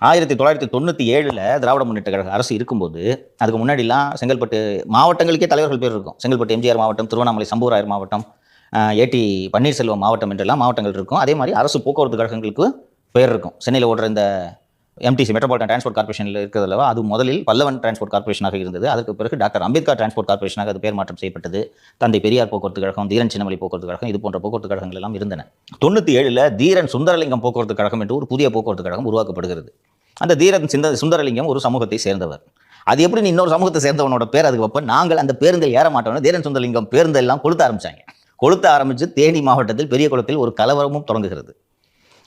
1997 திராவிட முன்னேற்ற கழக அரசு இருக்கும்போது, அதுக்கு முன்னாடிலாம் செங்கல்பட்டு மாவட்டங்களுக்கே தலைவர்கள் பேர் இருக்கும். செங்கல்பட்டு எம்ஜிஆர் மாவட்டம், திருவண்ணாமலை சம்புவராயர் மாவட்டம், ஏடி பன்னீர்செல்வம் மாவட்டம் என்றெல்லாம் மாவட்டங்கள் இருக்கும். அதே மாதிரி அரசு போக்குவரத்து கழகங்களுக்கு பேர் இருக்கும். சென்னையில் ஓடுற இந்த எம்டிசி மெட்ரோபாலிட்டன் டிரான்ஸ்போர்ட் கார்பரேஷனில் இருக்கிறதுல அது முதலில் பல்லவன் டிரான்ஸ்போர்ட் கார்பரேஷனாக இருந்தது. அதற்கு பிறகு டாக்டர் அம்பேத்கர் டிரான்ஸ்போர்ட் கார்பரேஷனாக அது பேர் மாற்றம் செய்யப்பட்டது. தந்தை பெரியார் போக்குவரத்து கழகம், தீரன் சின்னமலை போக்குவரத்து கழகம், இது போன்ற போக்குவரத்து கழகங்கள் எல்லாம் இருந்தன. 97 தீரன் சுந்தரலிங்கம் போக்குவரத்து கழகம் என்று ஒரு புதிய போக்குவரத்து கழகம் உருவாக்கப்படுகிறது. அந்த தீரன் சுந்தரலிங்கம் ஒரு சமூகத்தை சேர்ந்தவர். அது எப்படி நீ இன்னொரு சமூகத்தை சேர்ந்தவனோட பேர் அதுக்கு வைப்ப? நாங்கள் அந்த பேருந்தில் ஏற மாட்டோம்னு தீரன் சுந்தரலிங்கம் பேருந்தெல்லாம் கொளுத்த ஆரம்பிச்சாங்க. கொளுத்த ஆரம்பித்து தேனி மாவட்டத்தில் பெரிய குளத்தில் ஒரு கலவரமும் தொடங்குகிறது.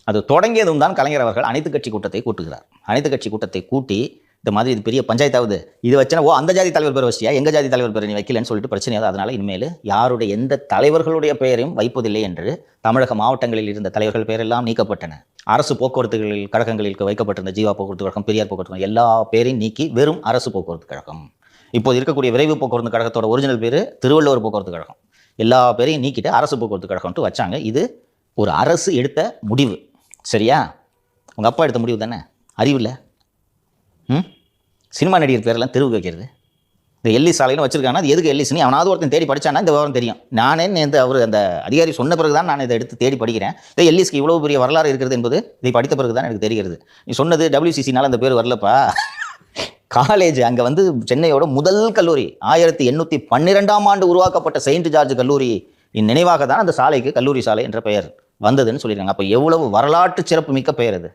அது தொடங்கியதும் தான் கலைஞர் அவர்கள் அனைத்து கட்சி கூட்டத்தை கூட்டுகிறார். அனைத்து கட்சி கூட்டத்தை கூட்டி இந்த மாதிரி இது பெரிய பஞ்சாயத்தாவது, இது வச்சுனா அந்த ஜாதி தலைவர் பேர் வச்சியா, எங்க ஜாதி தலைவர் பேர் நீ வைக்கலன்னு சொல்லிட்டு பிரச்சனையாவது, அதனால இனிமேல் யாருடைய எந்த தலைவர்களுடைய பெயரையும் வைப்பதில்லை என்று தமிழக மாவட்டங்களில் இருந்த தலைவர்கள் பெயரெல்லாம் நீக்கப்பட்டன. அரசு போக்குவரத்துகளில் கழகங்களில் வைக்கப்பட்டிருந்த ஜீவா போக்குவரத்து கழகம், பெரியார் போக்குவரத்து கழகம் எல்லா பேரையும் நீக்கி வெறும் அரசு போக்குவரத்து கழகம். இப்போது இருக்கக்கூடிய விரைவு போக்குவரத்து கழகத்தோட ஒரிஜினல் பேர் திருவள்ளுவர் போக்குவரத்து கழகம். எல்லா பேரையும் நீக்கிட்டு அரசு போக்குவரத்து கழகம்ட்டு வச்சாங்க. இது ஒரு அரசு எடுத்த முடிவு. சரியா? உங்கள் அப்பா எடுத்த முடிவு தானே? அறிவில்லை? சினிமா நடிகர் பேரெல்லாம் தெருவுக்கு வைக்கிறது. இந்த எல்லி சாலைன்னு வச்சிருக்காங்கன்னா அது எதுக்கு எல்லிஸ்னு அவனாவது ஒருத்தன் தேடி படித்தானா இந்த விவரம் தெரியும். நானே அவர் அந்த அதிகாரி சொன்ன பிறகு தான் நான் இதை எடுத்து தேடி படிக்கிறேன். இந்த எல்லிஸ்க்கு இவ்வளோ பெரிய வரலாறு இருக்கிறது என்பது இதை படித்த பிறகு தான் எனக்கு தெரிகிறது. நீ சொன்னது WCCனால அந்த பேர் வரலப்பா. காலேஜ் அங்கே சென்னையோட முதல் கல்லூரி 1812ஆம் ஆண்டு உருவாக்கப்பட்ட செயின்ட் ஜார்ஜ் கல்லூரி நினைவாக தான் அந்த சாலைக்கு கல்லூரி சாலை என்ற பெயர் வந்ததுன்னு சொல்லியிருக்காங்க. அப்போ எவ்வளவு வரலாற்று சிறப்பு மிக்க பெயர் அது.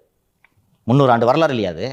300 ஆண்டு வரலாறு இல்லையா அது?